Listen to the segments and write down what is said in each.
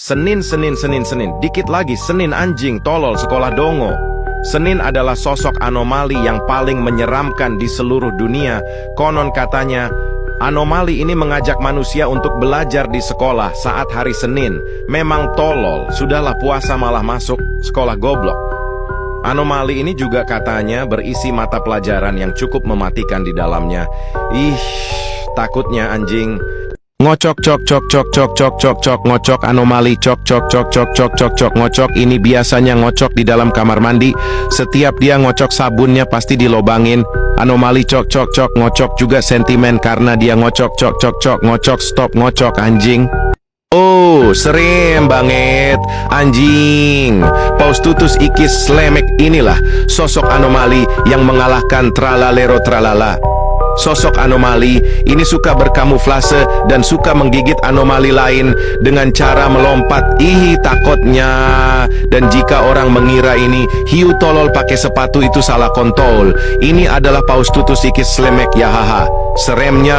Senin, Senin. Dikit lagi, Senin anjing, tolol, sekolah dongo. Senin adalah sosok anomali yang paling menyeramkan di seluruh dunia. Konon katanya, anomali ini mengajak manusia untuk belajar di sekolah saat hari Senin. Memang tolol, sudahlah puasa malah masuk sekolah goblok. Anomali ini juga katanya berisi mata pelajaran yang cukup mematikan di dalamnya. Takutnya anjing. Ngocok ngocok anomali ngocok. Ini biasanya ngocok di dalam kamar mandi. Setiap dia ngocok sabunnya pasti dilobangin. Anomali ngocok juga sentimen karena dia ngocok ngocok. Stop ngocok anjing. Oh, serem banget, anjing. Paus Tutus Ikis Slemek inilah sosok anomali yang mengalahkan tralalero tralala. Sosok anomali ini suka berkamuflase dan suka menggigit anomali lain dengan cara melompat. Takutnya. Dan jika orang mengira ini hiu tolol pakai sepatu itu salah kontol. Ini adalah Paus Tutus Ikis Slemek yahaha. Seremnya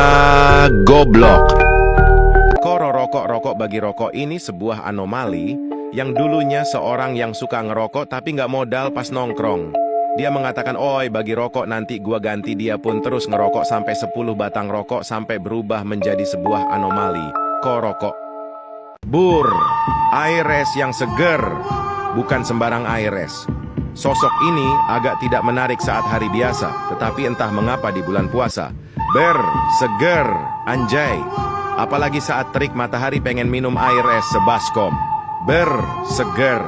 goblok. Rokok bagi rokok ini sebuah anomali yang dulunya seorang yang suka ngerokok tapi nggak modal pas nongkrong. Dia mengatakan, oi bagi rokok nanti gua ganti. Dia pun terus ngerokok sampai 10 batang rokok sampai berubah menjadi sebuah anomali. Rokok. Bur, aires yang seger, bukan sembarang aires. Sosok ini agak tidak menarik saat hari biasa, tetapi entah mengapa di bulan puasa. Seger, anjay. Apalagi saat terik matahari pengen minum air es sebaskom. Seger.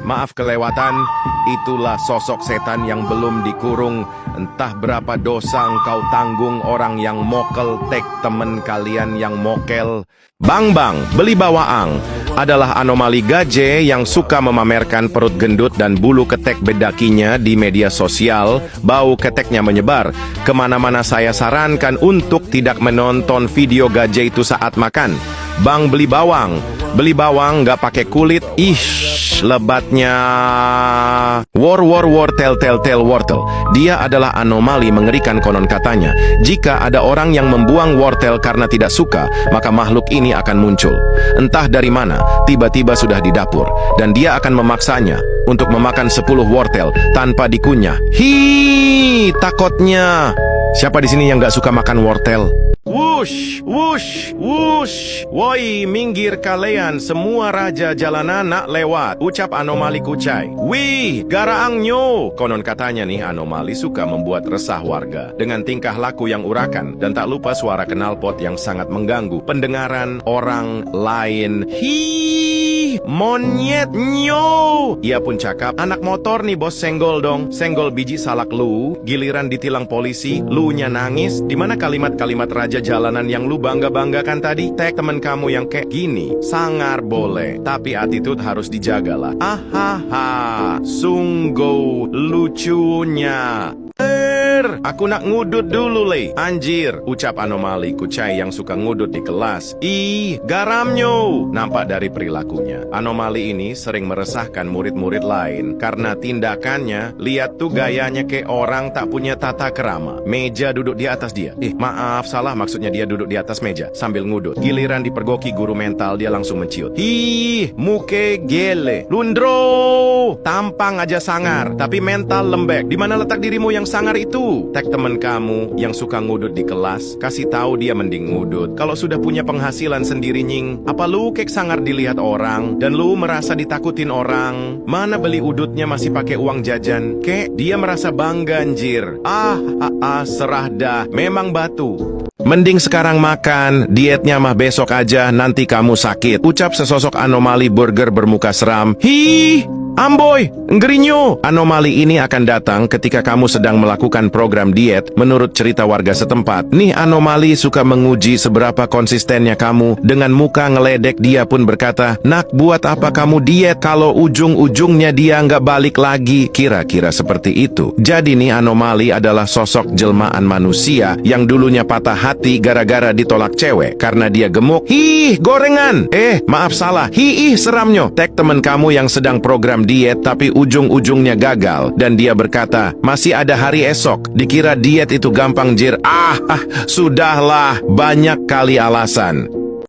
Maaf kelewatan. Itulah sosok setan yang belum dikurung. Entah berapa dosa engkau tanggung orang yang mokel tek temen kalian yang mokel. Bang, beli bawaang adalah anomali gaje yang suka memamerkan perut gendut dan bulu ketek bedakinya di media sosial. Bau keteknya menyebar kemana-mana. Saya sarankan untuk tidak menonton video gaje itu saat makan. Bang, beli bawang nggak pakai kulit. Lebatnya. Tel wortel. Dia adalah anomali mengerikan konon katanya. Jika ada orang yang membuang wortel karena tidak suka, maka makhluk ini akan muncul. Entah dari mana, tiba-tiba sudah di dapur. Dan dia akan memaksanya untuk memakan 10 wortel tanpa dikunyah. Takutnya. Siapa di sini yang gak suka makan wortel? Wush. Woi, minggir kalian semua, raja jalanan nak lewat. Ucap anomali kucai. Wih, garaang nyo. Konon katanya nih anomali suka membuat resah warga dengan tingkah laku yang urakan dan tak lupa suara knalpot yang sangat mengganggu pendengaran orang lain. Monyet nyo. Ia pun cakap, anak motor nih bos, senggol dong. Senggol biji salak lu. Giliran ditilang polisi, lu nya nangis. Dimana kalimat-kalimat raja jalanan yang lu bangga-banggakan tadi? Tag temen kamu yang kayak gini. Sangar boleh, tapi attitude harus dijagalah. Sungguh lucunya. Aku nak ngudut dulu le. Anjir, ucap anomali kucai yang suka ngudut di kelas. Garamnyo. Nampak dari perilakunya, anomali ini sering meresahkan murid-murid lain karena tindakannya. Lihat tuh gayanya kayak orang tak punya tata kerama. Meja duduk di atas dia. Maaf, salah, maksudnya dia duduk di atas meja sambil ngudut. Giliran dipergoki guru mental, dia langsung menciut. Muke gele. Lundro. Tampang aja sangar, tapi mental lembek. Di mana letak dirimu yang sangar itu? Tag temen kamu yang suka ngudut di kelas, kasih tahu dia mending ngudut. Kalau sudah punya penghasilan sendiri nying, apa lu kek sangar dilihat orang dan lu merasa ditakutin orang? Mana beli udutnya masih pakai uang jajan? Kek dia merasa bangga anjir. Serah dah, memang batu. Mending sekarang makan, dietnya mah besok aja, nanti kamu sakit. Ucap sesosok anomali burger bermuka seram. Amboy, ngerinyo. Anomali ini akan datang ketika kamu sedang melakukan program diet. Menurut cerita warga setempat, nih anomali suka menguji seberapa konsistennya kamu. Dengan muka ngeledek, dia pun berkata, nak buat apa kamu diet kalau ujung-ujungnya dia nggak balik lagi. Kira-kira seperti itu. Jadi nih anomali adalah sosok jelmaan manusia yang dulunya patah hati gara-gara ditolak cewek karena dia gemuk. Gorengan. Maaf salah. Seramnyo. Tag temen kamu yang sedang program diet tapi ujung-ujungnya gagal dan dia berkata, masih ada hari esok. Dikira diet itu gampang jir. Sudahlah, banyak kali alasan.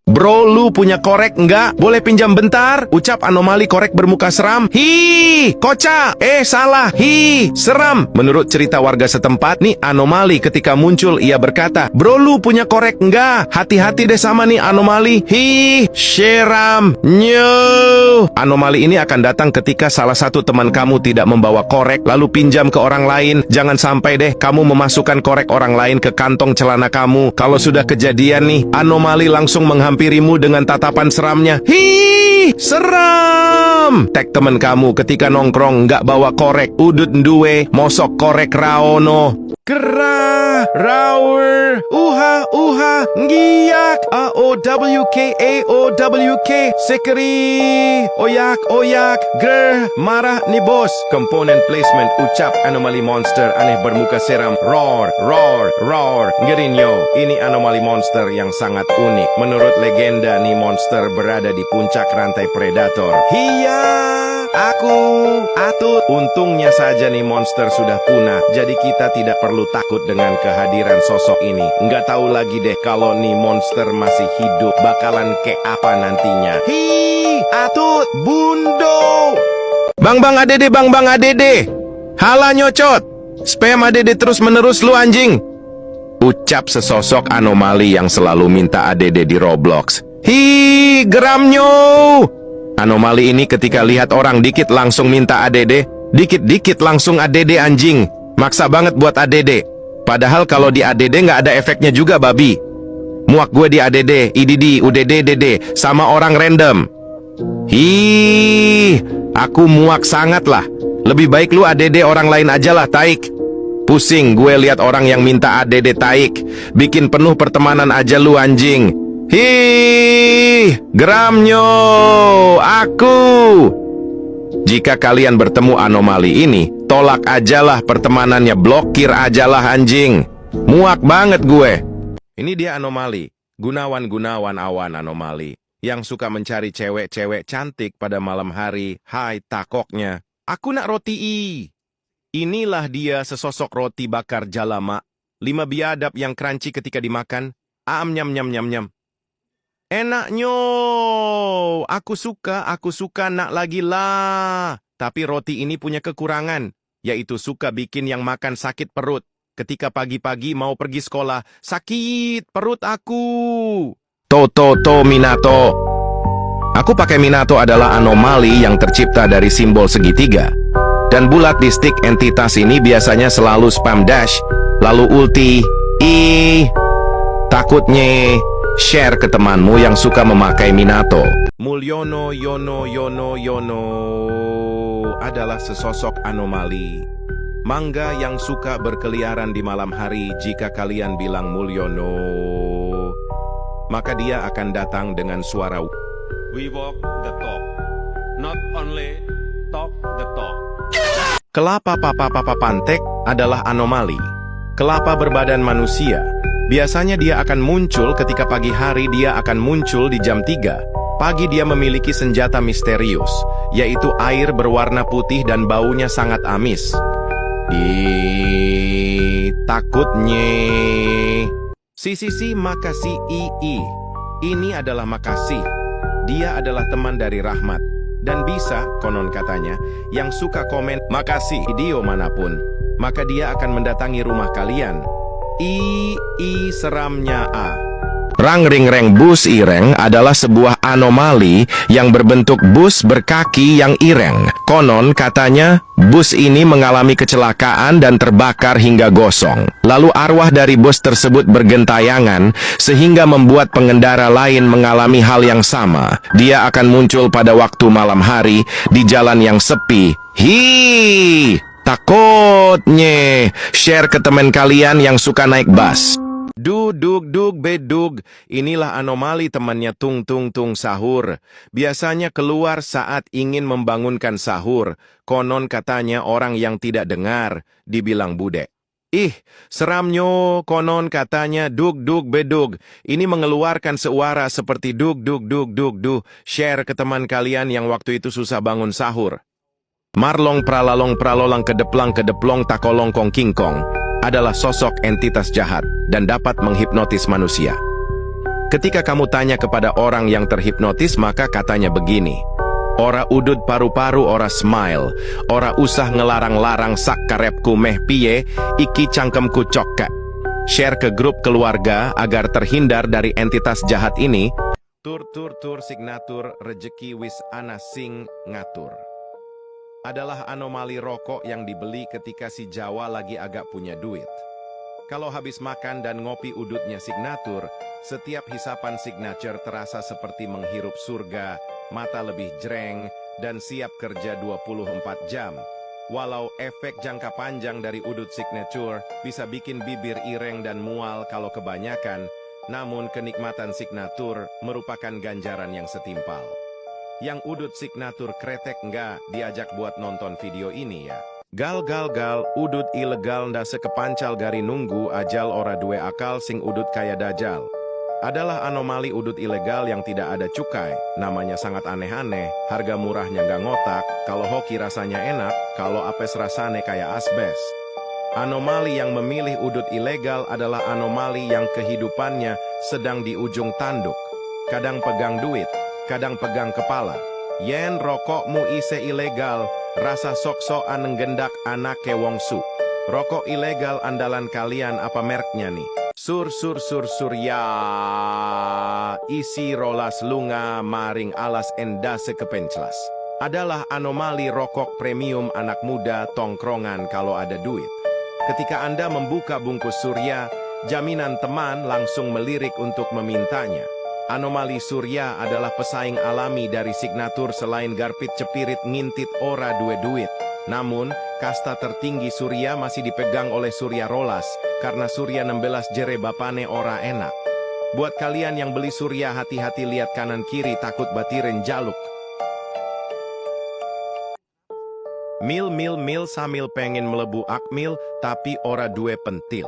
Bro, lu punya korek nggak? Boleh pinjam bentar? Ucap anomali korek bermuka seram. Hi, kocak. Salah. Hi, seram. Menurut cerita warga setempat, nih anomali ketika muncul ia berkata, "Bro, lu punya korek nggak? Hati-hati deh sama nih anomali. Hi, seram. Nyo." Anomali ini akan datang ketika salah satu teman kamu tidak membawa korek, lalu pinjam ke orang lain. Jangan sampai deh kamu memasukkan korek orang lain ke kantong celana kamu. Kalau sudah kejadian nih, anomali langsung menghampirimu dengan tatapan seramnya. Hi, seram. Tag temen kamu ketika nongkrong nggak bawa korek. Udut duwe, mosok korek raono. Gerah, rawer, uha, ngiyak, AOWK, sekeri, oyak, ger, marah nih bos. Component placement, ucap anomali monster aneh bermuka seram, roar, ngerinyo. Ini anomali monster yang sangat unik. Menurut legenda nih monster berada di puncak rantai predator. Hiya, Atut. Untungnya saja nih monster sudah punah, jadi kita tidak perlu takut dengan kehadiran sosok ini. Nggak tahu lagi deh kalau nih monster masih hidup bakalan kayak apa nantinya. Hi, Atut, bundo. Bang adede. Hala nyocot. Spam adede terus menerus lu anjing. Ucap sesosok anomali yang selalu minta adede di Roblox. Hi, geramnyo. Anomali ini ketika lihat orang dikit langsung minta ADD, dikit-dikit langsung ADD anjing. Maksa banget buat ADD. Padahal kalau di ADD nggak ada efeknya juga babi. Muak gue di ADD, IDD, UDD, DD, sama orang random. Hi, aku muak sangat lah. Lebih baik lu ADD orang lain aja lah, taik. Pusing gue lihat orang yang minta ADD taik. Bikin penuh pertemanan aja lu anjing. Hi, geramnyo, aku. Jika kalian bertemu anomali ini, tolak ajalah pertemanannya, blokir ajalah anjing. Muak banget gue. Ini dia anomali, Gunawan awan anomali, yang suka mencari cewek-cewek cantik pada malam hari. Hai takoknya, aku nak roti i. Inilah dia sesosok roti bakar jalama, 5 biadab yang crunchy ketika dimakan. Nyam. Enaknyo, aku suka nak lagi lah. Tapi roti ini punya kekurangan, yaitu suka bikin yang makan sakit perut. Ketika pagi-pagi mau pergi sekolah, sakit perut aku. Minato. Aku pakai Minato adalah anomali yang tercipta dari simbol segitiga. Dan bulat di stick entitas ini biasanya selalu spam dash, lalu ulti, takutnya. Share ke temanmu yang suka memakai Minato. Mulyono Yono adalah sesosok anomali. Mangga yang suka berkeliaran di malam hari. Jika kalian bilang Mulyono, maka dia akan datang dengan suara We walk the talk, not only talk the talk. Kelapa papa pantek adalah anomali. Kelapa berbadan manusia. Biasanya dia akan muncul ketika pagi hari. Dia akan muncul di jam 3. Pagi dia memiliki senjata misterius, yaitu air berwarna putih dan baunya sangat amis. Takutnya. Si makasih Ini adalah makasih. Dia adalah teman dari Rahmat. Dan bisa, konon katanya, yang suka komen makasih video manapun, maka dia akan mendatangi rumah kalian. Seramnya a. Rang ring reng bus ireng adalah sebuah anomali yang berbentuk bus berkaki yang ireng. Konon katanya, bus ini mengalami kecelakaan dan terbakar hingga gosong. Lalu arwah dari bus tersebut bergentayangan sehingga membuat pengendara lain mengalami hal yang sama. Dia akan muncul pada waktu malam hari di jalan yang sepi. Takutnya. Share ke teman kalian yang suka naik bus. Bedug. Inilah anomali temannya tung sahur. Biasanya keluar saat ingin membangunkan sahur. Konon katanya orang yang tidak dengar dibilang budek. Seramnyo, konon katanya dug bedug. Ini mengeluarkan suara seperti dug. Share ke teman kalian yang waktu itu susah bangun sahur. Marlong pralolang kedeplong takolong kong kingkong adalah sosok entitas jahat dan dapat menghipnotis manusia. Ketika kamu tanya kepada orang yang terhipnotis, maka katanya begini. Ora udut paru-paru, ora smile. Ora usah ngelarang-larang sak karepku meh piye, iki cangkemku cokak. Share ke grup keluarga agar terhindar dari entitas jahat ini. Tur signatur rejeki wis ana sing ngatur. Adalah anomali rokok yang dibeli ketika si Jawa lagi agak punya duit. Kalau habis makan dan ngopi udutnya signatur, setiap hisapan signature terasa seperti menghirup surga, mata lebih jreng, dan siap kerja 24 jam. Walau efek jangka panjang dari udut signature bisa bikin bibir ireng dan mual kalau kebanyakan, namun kenikmatan signatur merupakan ganjaran yang setimpal. Yang udut signatur kretek nggak diajak buat nonton video ini ya. Gal, udut ilegal ndase kepancal gari nunggu ajal ora duwe akal sing udut kaya dajal. Adalah anomali udut ilegal yang tidak ada cukai, namanya sangat aneh-aneh, harga murahnya nggak ngotak, kalau hoki rasanya enak, kalau apes rasane kayak asbes. Anomali yang memilih udut ilegal adalah anomali yang kehidupannya sedang di ujung tanduk. Kadang pegang duit, kadang pegang kepala. Yen rokokmu ise ilegal, rasa sok-sokan nenggendak anake wong su. Rokok ilegal andalan kalian apa mereknya nih? Sur ya. Isi rolas lunga maring alas endase kepenclas. Adalah anomali rokok premium anak muda tongkrongan kalau ada duit. Ketika Anda membuka bungkus Surya, jaminan teman langsung melirik untuk memintanya. Anomali Surya adalah pesaing alami dari signatur selain garpit cepirit ngintit ora duit. Namun, kasta tertinggi Surya masih dipegang oleh Surya Rolas, karena Surya 16 jere bapane ora enak. Buat kalian yang beli Surya, hati-hati lihat kanan kiri takut batirin jaluk. Mil sambil pengen melebu akmil, tapi ora duwe pentil.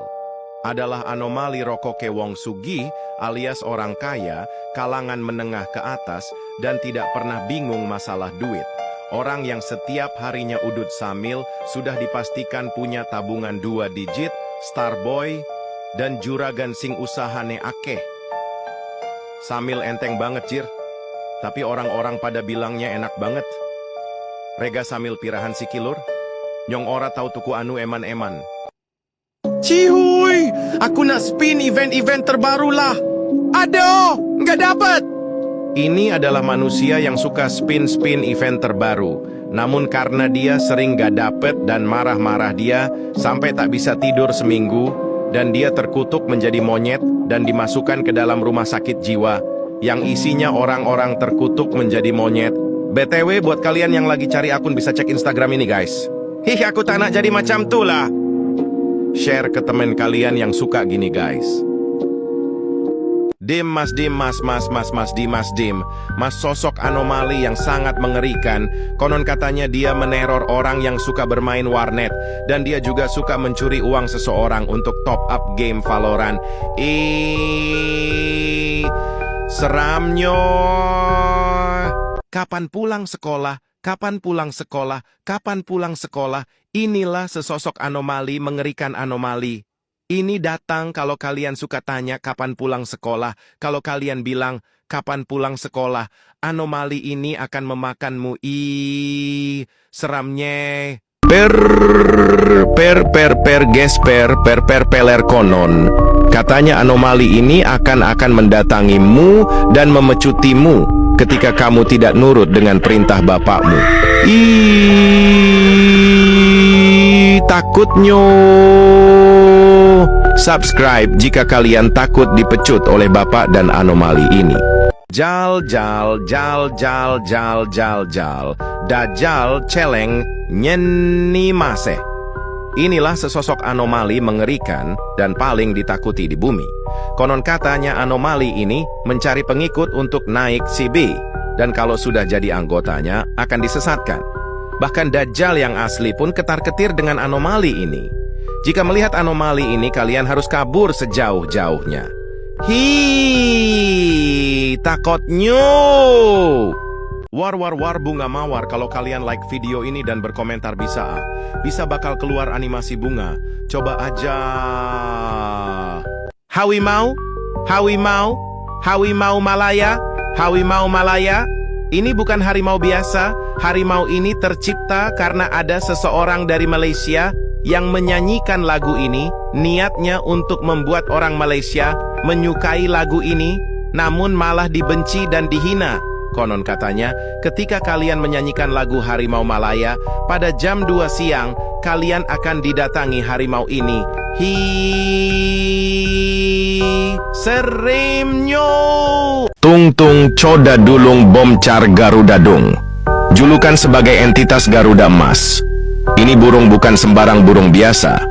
Adalah anomali rokoke wong sugih alias orang kaya, kalangan menengah ke atas, dan tidak pernah bingung masalah duit. Orang yang setiap harinya udut samil sudah dipastikan punya tabungan 2 digit, starboy, dan juragan sing usahane akeh. Samil enteng banget Cir, tapi orang-orang pada bilangnya enak banget. Rega samil pirahan si kilur, nyong ora tahu tuku anu eman-eman. Cihuy, aku nak spin event-event terbaru lah. Aduh, nggak dapet. Ini adalah manusia yang suka spin event terbaru. Namun karena dia sering gak dapet dan marah-marah dia, sampai tak bisa tidur seminggu, dan dia terkutuk menjadi monyet dan dimasukkan ke dalam rumah sakit jiwa, yang isinya orang-orang terkutuk menjadi monyet. BTW buat kalian yang lagi cari akun bisa cek Instagram ini guys. Aku tak nak jadi macam tu lah. Share ke temen kalian yang suka gini guys. Mas sosok anomali yang sangat mengerikan. Konon katanya dia meneror orang yang suka bermain warnet, dan dia juga suka mencuri uang seseorang untuk top up game Valorant. Seramnya. Kapan pulang sekolah? Kapan pulang sekolah? Kapan pulang sekolah? Inilah sesosok anomali mengerikan anomali. Ini datang kalau kalian suka tanya kapan pulang sekolah. Kalau kalian bilang kapan pulang sekolah, anomali ini akan memakanmu. Seramnya. Peler konon. Katanya anomali ini akan mendatangimu dan memecutimu ketika kamu tidak nurut dengan perintah bapakmu. Takutnya. Subscribe jika kalian takut dipecut oleh bapak dan anomali ini. Jal. Dajjal celeng nyeni maseh. Inilah sesosok anomali mengerikan dan paling ditakuti di bumi. Konon katanya anomali ini mencari pengikut untuk naik CB, dan kalau sudah jadi anggotanya akan disesatkan. Bahkan Dajjal yang asli pun ketar-ketir dengan anomali ini. Jika melihat anomali ini, kalian harus kabur sejauh-jauhnya. Takutnya. War bunga mawar. Kalau kalian like video ini dan berkomentar bisa bakal keluar animasi bunga. Coba aja. Hawi mau? Harimau Malaya, Harimau Malaya. Ini bukan harimau biasa. Harimau ini tercipta karena ada seseorang dari Malaysia yang menyanyikan lagu ini. Niatnya untuk membuat orang Malaysia menyukai lagu ini, namun malah dibenci dan dihina. Konon katanya, ketika kalian menyanyikan lagu Harimau Malaya, pada jam 2 siang, kalian akan didatangi harimau ini. Serimnyo! Tung Tung Coda Dulung Bomcar Garuda Dung. Julukan sebagai entitas Garuda Emas. Ini burung bukan sembarang burung biasa.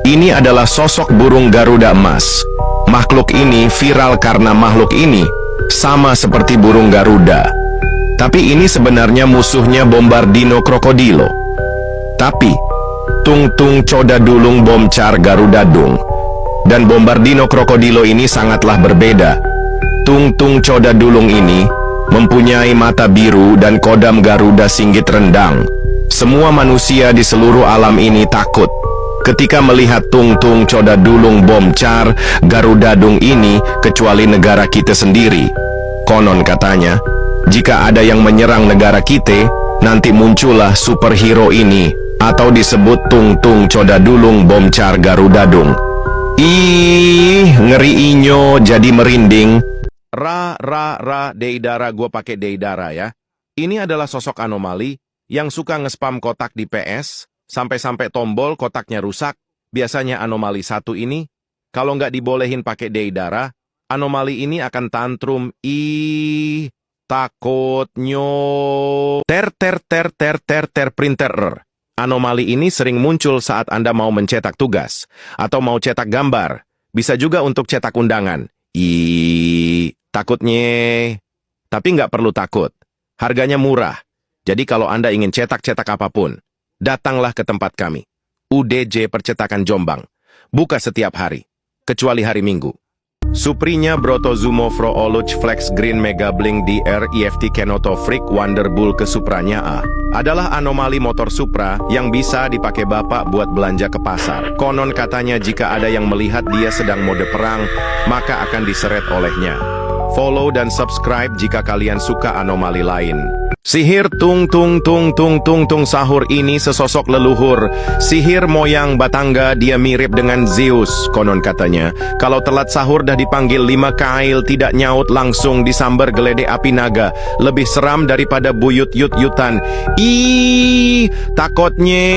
Ini adalah sosok burung Garuda Emas. Makhluk ini viral karena makhluk ini sama seperti burung Garuda. Tapi ini sebenarnya musuhnya Bombardino Krokodilo. Tapi Tung Tung Coda Dulung Bomcar Garuda Dung dan Bombardino Krokodilo ini sangatlah berbeda. Tung Tung Coda Dulung ini mempunyai mata biru dan kodam Garuda Singgit Rendang. Semua manusia di seluruh alam ini takut ketika melihat Tung Tung Coda Dulung Bomcar Garuda Dung ini, kecuali negara kita sendiri. Konon katanya, jika ada yang menyerang negara kita, nanti muncullah superhero ini, atau disebut Tung Tung Coda Dulung Bomcar Garuda Dung. Ih, ngeri inyo jadi merinding. Deidara, gue pakai Deidara ya. Ini adalah sosok anomali yang suka nge-spam kotak di PS, sampai-sampai tombol kotaknya rusak. Biasanya anomali satu ini, kalau nggak dibolehin pakai Deidara, anomali ini akan tantrum. Ih, takutnyo. Printer error. Anomali ini sering muncul saat Anda mau mencetak tugas, atau mau cetak gambar. Bisa juga untuk cetak undangan. Takutnya. Tapi nggak perlu takut. Harganya murah. Jadi kalau Anda ingin cetak-cetak apapun, datanglah ke tempat kami. UDJ Percetakan Jombang. Buka setiap hari, kecuali hari Minggu. Suprinya Brotozumo Fro Oluch Flex Green Mega Bling DR EFT Kenoto Freak Wonderbull ke Supranya A adalah anomali motor Supra yang bisa dipakai Bapak buat belanja ke pasar. Konon katanya jika ada yang melihat dia sedang mode perang, maka akan diseret olehnya. Follow dan subscribe jika kalian suka anomali lain. Sihir tung tung tung tung tung tung sahur ini sesosok leluhur. Sihir moyang Batangga, dia mirip dengan Zeus, konon katanya. Kalau telat sahur dah dipanggil 5 kail, tidak nyaut langsung disambar geledek api naga. Lebih seram daripada buyut yut-yutan. Ih, takutnya.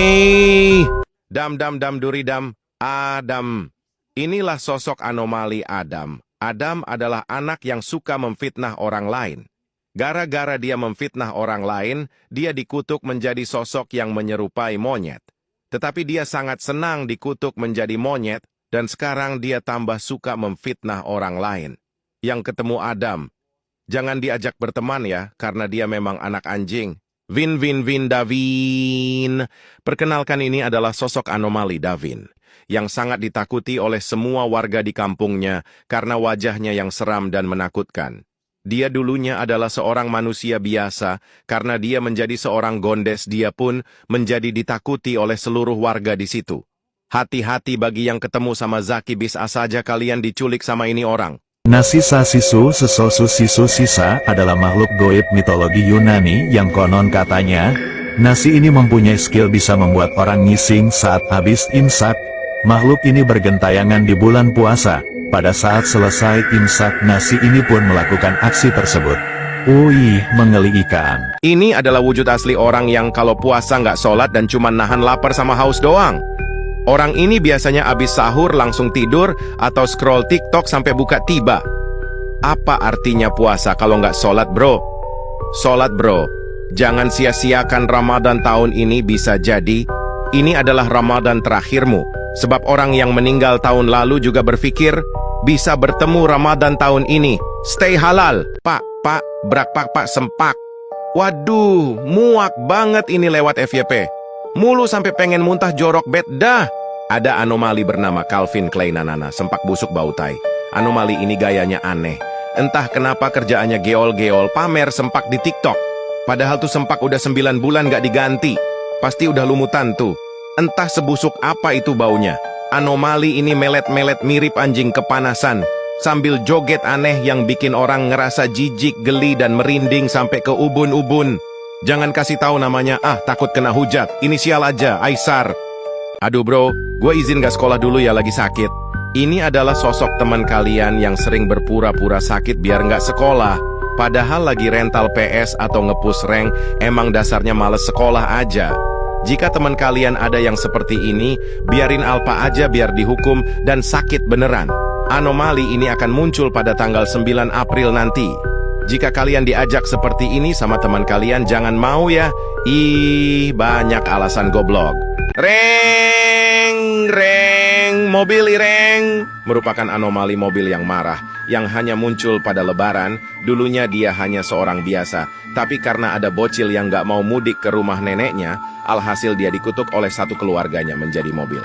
Dam duridam, Adam. Inilah sosok anomali Adam. Adam adalah anak yang suka memfitnah orang lain. Gara-gara dia memfitnah orang lain, dia dikutuk menjadi sosok yang menyerupai monyet. Tetapi dia sangat senang dikutuk menjadi monyet, dan sekarang dia tambah suka memfitnah orang lain. Yang ketemu Adam, jangan diajak berteman ya, karena dia memang anak anjing. Vin Davin. Perkenalkan, ini adalah sosok anomali Davin, yang sangat ditakuti oleh semua warga di kampungnya karena wajahnya yang seram dan menakutkan. Dia dulunya adalah seorang manusia biasa, karena dia menjadi seorang gondes, dia pun menjadi ditakuti oleh seluruh warga di situ. Hati-hati bagi yang ketemu sama Zaki, bisa saja kalian diculik sama ini orang. Nasisa Sisu Sesosu Sisu Sisa adalah makhluk goib mitologi Yunani yang konon katanya, nasi ini mempunyai skill bisa membuat orang ngising saat habis imsak. Makhluk ini bergentayangan di bulan puasa. Pada saat selesai imsak, nasi ini pun melakukan aksi tersebut. Mengelikan. Ini adalah wujud asli orang yang kalau puasa nggak sholat dan cuma nahan lapar sama haus doang. Orang ini biasanya abis sahur langsung tidur atau scroll TikTok sampai buka tiba. Apa artinya puasa kalau nggak sholat, bro? Sholat, bro. Jangan sia-siakan Ramadan tahun ini, bisa jadi ini adalah Ramadan terakhirmu. Sebab orang yang meninggal tahun lalu juga berpikir bisa bertemu Ramadan tahun ini. Stay halal. Pak, brak sempak. Waduh, muak banget ini lewat FYP. Mulu sampai pengen muntah jorok bed dah. Ada anomali bernama Calvin Klein Nanana, sempak busuk bau tai. Anomali ini gayanya aneh. Entah kenapa kerjaannya geol-geol pamer sempak di TikTok. Padahal tuh sempak udah 9 bulan gak diganti. Pasti udah lumutan tuh. Entah sebusuk apa itu baunya. Anomali ini melet-melet mirip anjing kepanasan. sambil joget aneh yang bikin orang ngerasa jijik, geli, dan merinding sampai ke ubun-ubun. Jangan kasih tahu namanya, takut kena hujat. Inisial aja, Aisar. Aduh bro, gue izin gak sekolah dulu ya, lagi sakit. Ini adalah sosok teman kalian yang sering berpura-pura sakit biar nggak sekolah. Padahal lagi rental PS atau ngepush rank, emang dasarnya males sekolah aja. Jika teman kalian ada yang seperti ini, biarin alpa aja biar dihukum dan sakit beneran. Anomali ini akan muncul pada tanggal 9 April nanti. Jika kalian diajak seperti ini sama teman kalian, jangan mau ya. Banyak alasan goblok. Reng, reng, mobil ireng merupakan anomali mobil yang marah, yang hanya muncul pada lebaran. Dulunya dia hanya seorang biasa, tapi karena ada bocil yang gak mau mudik ke rumah neneknya, alhasil dia dikutuk oleh satu keluarganya menjadi mobil.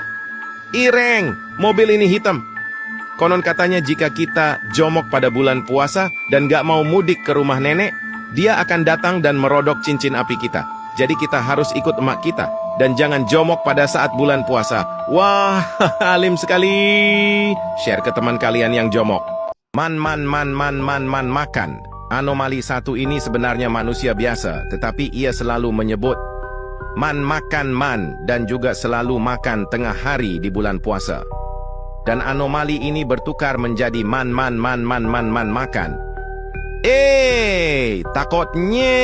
Ireng, mobil ini hitam. Konon katanya jika kita jomok pada bulan puasa dan gak mau mudik ke rumah nenek, dia akan datang dan merodok cincin api kita. Jadi kita harus ikut emak kita. Dan jangan jomok pada saat bulan puasa. Wah, alim sekali. Share ke teman kalian yang jomok. Man, makan. Anomali satu ini sebenarnya manusia biasa, tetapi ia selalu menyebut man makan man, dan juga selalu makan tengah hari di bulan puasa. Dan anomali ini bertukar menjadi man makan. Takutnya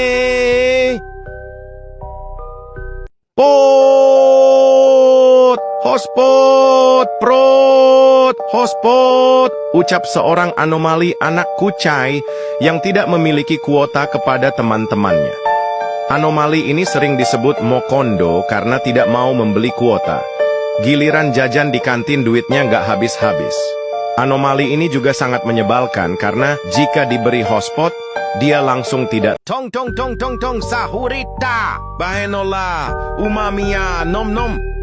Hotspot, prot, hotspot, ucap seorang anomali anak kucai yang tidak memiliki kuota kepada teman-temannya. Anomali ini sering disebut mokondo karena tidak mau membeli kuota. Giliran jajan di kantin duitnya nggak habis-habis. Anomali ini juga sangat menyebalkan karena jika diberi hotspot, dia langsung tidak. Tong sahurita, bahenola, umamiya, nom.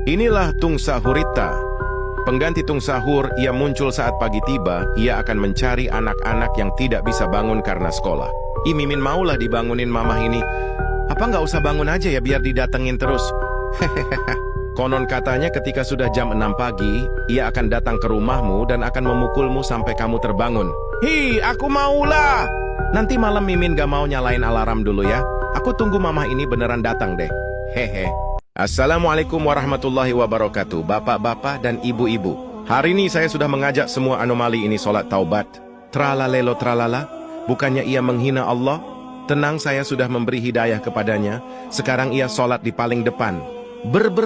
Inilah tung sahurita. Pengganti tung sahur, ia muncul saat pagi tiba. Ia akan mencari anak-anak yang tidak bisa bangun karena sekolah. Mimin maulah dibangunin mamah ini. Apa nggak usah bangun aja ya biar didatengin terus? Konon katanya ketika sudah jam 6 pagi, ia akan datang ke rumahmu dan akan memukulmu sampai kamu terbangun. Aku maulah. Nanti malam Mimin gak mau nyalain alarm dulu ya. Aku tunggu mamah ini beneran datang deh. Hehe. Assalamualaikum warahmatullahi wabarakatuh, bapak-bapak dan ibu-ibu. Hari ini saya sudah mengajak semua anomali ini sholat taubat. Tralalelo tralala, bukannya ia menghina Allah? Tenang, saya sudah memberi hidayah kepadanya. Sekarang ia sholat di paling depan.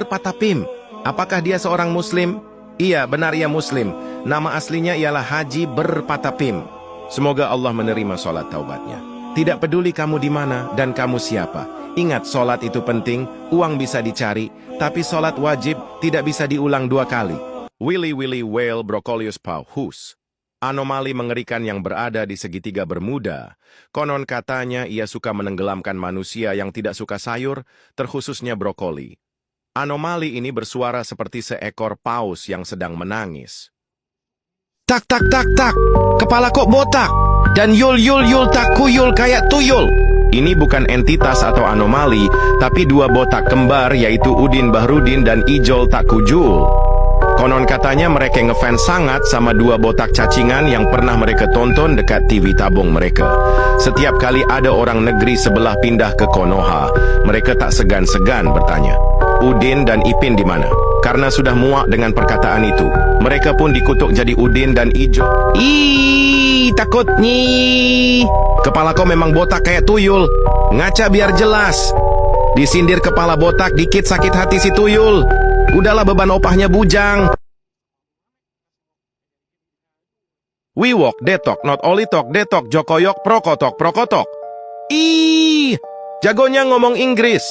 Patapim. Apakah dia seorang muslim? Iya, benar ia muslim. Nama aslinya ialah Haji Berpatapim. Semoga Allah menerima sholat taubatnya. Tidak peduli kamu di mana dan kamu siapa. Ingat, sholat itu penting, uang bisa dicari, tapi sholat wajib tidak bisa diulang 2 kali. Willy Whale Brocolius Pauhus. Anomali mengerikan yang berada di segitiga Bermuda. Konon katanya ia suka menenggelamkan manusia yang tidak suka sayur, terkhususnya brokoli. Anomali ini bersuara seperti seekor paus yang sedang menangis. Tak, kepala kok botak, dan yul tak kuyul kayak tuyul. Ini bukan entitas atau anomali, tapi 2 botak kembar yaitu Udin Bahrudin dan Ijol tak kujul. Konon katanya mereka ngefans sangat sama 2 botak cacingan yang pernah mereka tonton dekat TV tabung mereka. Setiap kali ada orang negeri sebelah pindah ke Konoha, mereka tak segan-segan bertanya, Udin dan Ipin di mana? Karena sudah muak dengan perkataan itu, mereka pun dikutuk jadi Udin dan Ijo. Takut nih. Kepala kau memang botak kayak tuyul. Ngaca biar jelas. Disindir kepala botak dikit sakit hati si tuyul. Udahlah, beban opahnya bujang. We walk, detok, not only talk, detok, jokoyok, prokotok. Jagonya ngomong Inggris.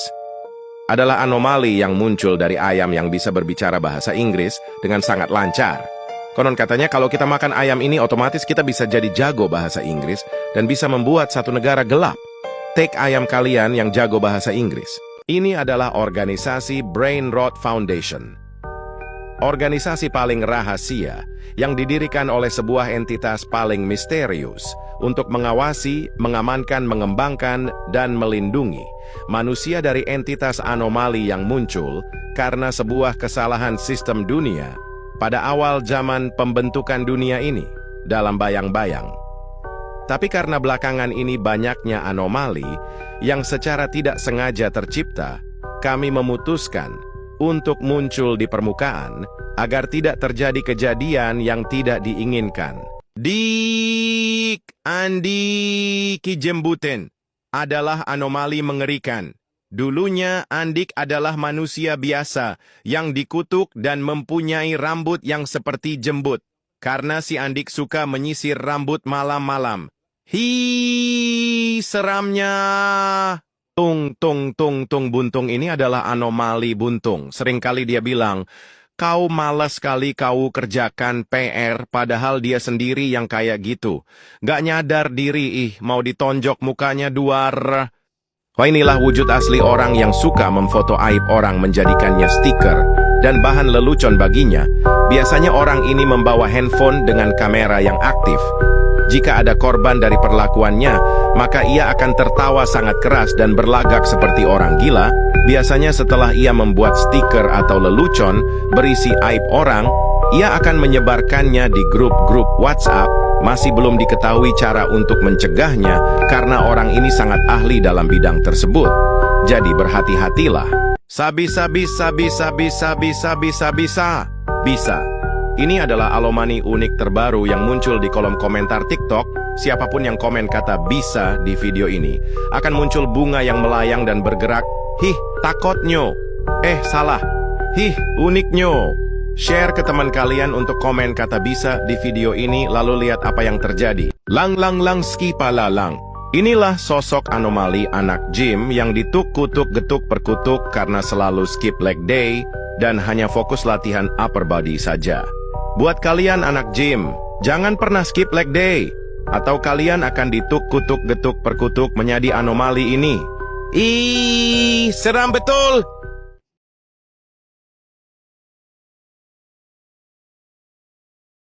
Adalah anomali yang muncul dari ayam yang bisa berbicara bahasa Inggris dengan sangat lancar. Konon katanya kalau kita makan ayam ini otomatis kita bisa jadi jago bahasa Inggris dan bisa membuat satu negara gelap. Take ayam kalian yang jago bahasa Inggris. Ini adalah organisasi Brain Rot Foundation. Organisasi paling rahasia yang didirikan oleh sebuah entitas paling misterius untuk mengawasi, mengamankan, mengembangkan, dan melindungi manusia dari entitas anomali yang muncul karena sebuah kesalahan sistem dunia pada awal zaman pembentukan dunia ini. dalam bayang-bayang. Tapi karena belakangan ini banyaknya anomali yang secara tidak sengaja tercipta, kami memutuskan untuk muncul di permukaan agar tidak terjadi kejadian yang tidak diinginkan. Dik Andi Kijembuten adalah anomali mengerikan. Dulunya Andik adalah manusia biasa yang dikutuk dan mempunyai rambut yang seperti jembut. Karena si Andik suka menyisir rambut malam-malam. Seramnya. Tung buntung ini adalah anomali buntung. Seringkali dia bilang, kau malas sekali kau kerjakan PR, padahal dia sendiri yang kayak gitu. Gak nyadar diri, mau ditonjok mukanya duar. Wah, inilah wujud asli orang yang suka memfoto aib orang menjadikannya stiker dan bahan lelucon baginya. Biasanya orang ini membawa handphone dengan kamera yang aktif. Jika ada korban dari perlakuannya, maka ia akan tertawa sangat keras dan berlagak seperti orang gila. Biasanya setelah ia membuat stiker atau lelucon berisi aib orang, ia akan menyebarkannya di grup-grup WhatsApp. Masih belum diketahui cara untuk mencegahnya karena orang ini sangat ahli dalam bidang tersebut. Jadi berhati-hatilah. Bisa. Ini adalah anomali unik terbaru yang muncul di kolom komentar TikTok. Siapapun yang komen kata bisa di video ini akan muncul bunga yang melayang dan bergerak. Takotnyo. Salah. Uniknyo. Share ke teman kalian untuk komen kata bisa di video ini, lalu lihat apa yang terjadi. Lang skipalalang. Inilah sosok anomali anak gym yang dituk-kutuk getuk perkutuk karena selalu skip leg day dan hanya fokus latihan upper body saja. Buat kalian anak gym, jangan pernah skip leg day, atau kalian akan dituk-kutuk getuk perkutuk menjadi anomali ini. Seram betul!